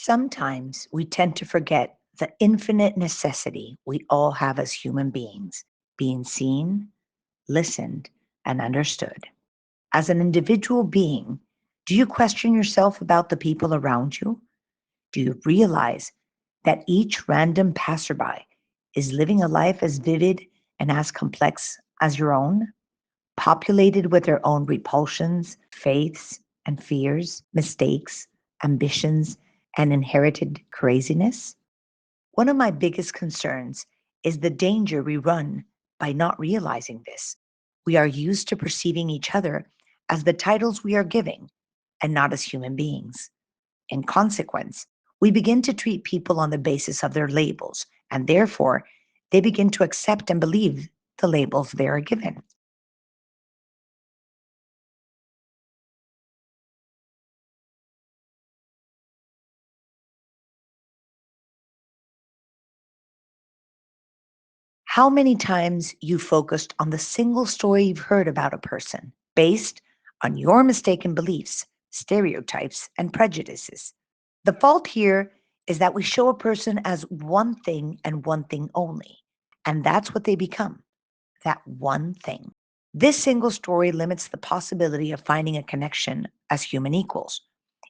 Sometimes we tend to forget the infinite necessity we all have as human beings, being seen, listened, and understood. As an individual being, do you question yourself about the people around you? Do you realize that each random passerby is living a life as vivid and as complex as your own, populated with their own repulsions, faiths, and fears, mistakes, ambitions, and inherited craziness? One of my biggest concerns is the danger we run by not realizing this. We are used to perceiving each other as the titles we are giving and not as human beings. In consequence, we begin to treat people on the basis of their labels, and therefore, they begin to accept and believe the labels they are given. How many times you focused on the single story you've heard about a person based on your mistaken beliefs, stereotypes, and prejudices? The fault here is that we show a person as one thing and one thing only, and that's what they become, that one thing. This single story limits the possibility of finding a connection as human equals.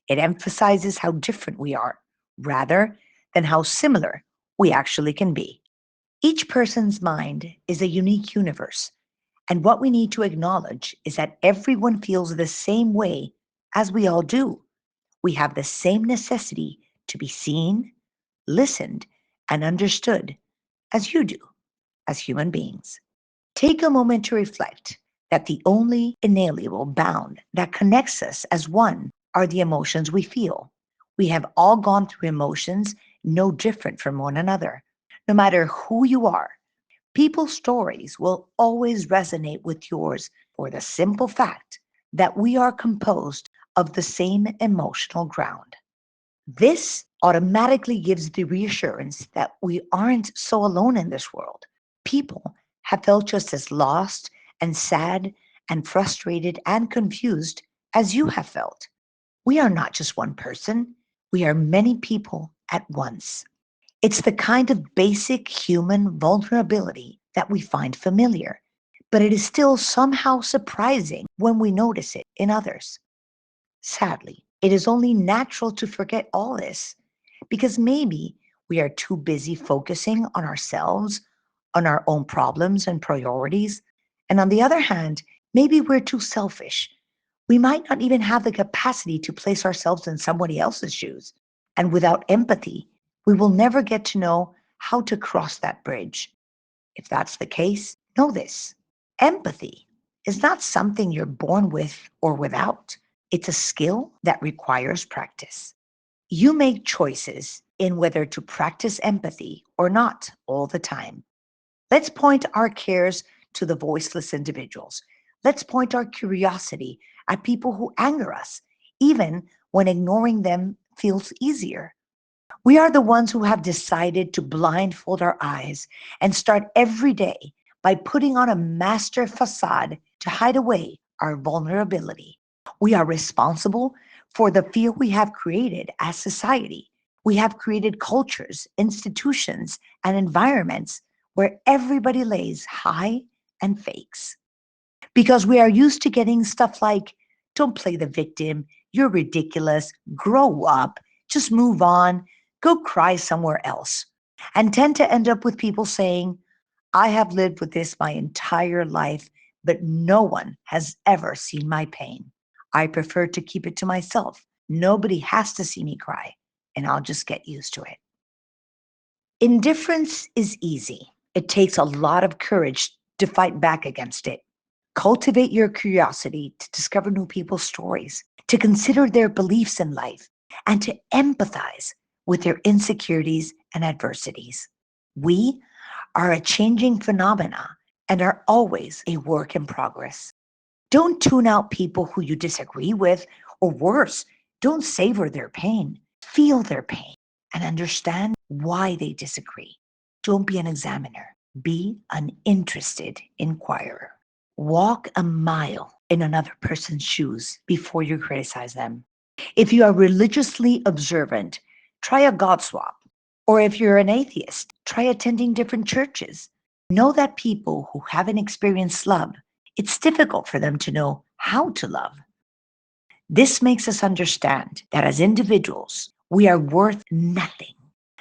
It emphasizes how different we are rather than how similar we actually can be. Each person's mind is a unique universe, and what we need to acknowledge is that everyone feels the same way as we all do. We have the same necessity to be seen, listened, and understood as you do as human beings. Take a moment to reflect that the only inalienable bound that connects us as one are the emotions we feel. We have all gone through emotions no different from one another. No matter who you are, people's stories will always resonate with yours for the simple fact that we are composed of the same emotional ground. This automatically gives the reassurance that we aren't so alone in this world. People have felt just as lost and sad and frustrated and confused as you have felt. We are not just one person, we are many people at once. It's the kind of basic human vulnerability that we find familiar, but it is still somehow surprising when we notice it in others. Sadly, it is only natural to forget all this because maybe we are too busy focusing on ourselves, on our own problems and priorities. And on the other hand, maybe we're too selfish. We might not even have the capacity to place ourselves in somebody else's shoes. And without empathy, we will never get to know how to cross that bridge. If that's the case, know this: empathy is not something you're born with or without. It's a skill that requires practice. You make choices in whether to practice empathy or not all the time. Let's point our cares to the voiceless individuals. Let's point our curiosity at people who anger us, even when ignoring them feels easier. We are the ones who have decided to blindfold our eyes and start every day by putting on a master facade to hide away our vulnerability. We are responsible for the fear we have created as society. We have created cultures, institutions, and environments where everybody lays high and fakes. Because we are used to getting stuff like, don't play the victim, you're ridiculous, grow up, just move on, go cry somewhere else. And tend to end up with people saying, I have lived with this my entire life, but no one has ever seen my pain. I prefer to keep it to myself. Nobody has to see me cry, and I'll just get used to it. Indifference is easy. It takes a lot of courage to fight back against it. Cultivate your curiosity to discover new people's stories, to consider their beliefs in life, and to empathize with their insecurities and adversities. We are a changing phenomena and are always a work in progress. Don't tune out people who you disagree with, or worse, don't savor their pain. Feel their pain and understand why they disagree. Don't be an examiner, be an interested inquirer. Walk a mile in another person's shoes before you criticize them. If you are religiously observant, try a God swap. Or if you're an atheist, try attending different churches. Know that people who haven't experienced love, it's difficult for them to know how to love. This makes us understand that as individuals, we are worth nothing,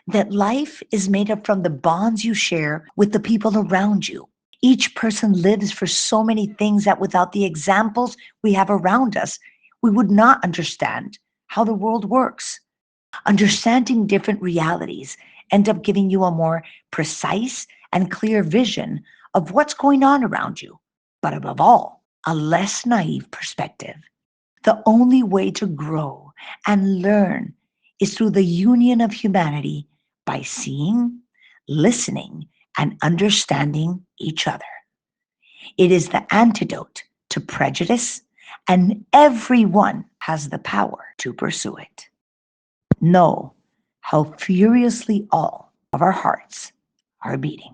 that life is made up from the bonds you share with the people around you. Each person lives for so many things that without the examples we have around us, we would not understand how the world works. Understanding different realities end up giving you a more precise and clear vision of what's going on around you, but above all, a less naive perspective. The only way to grow and learn is through the union of humanity by seeing, listening, and understanding each other. It is the antidote to prejudice, and everyone has the power to pursue it. Know how furiously all of our hearts are beating.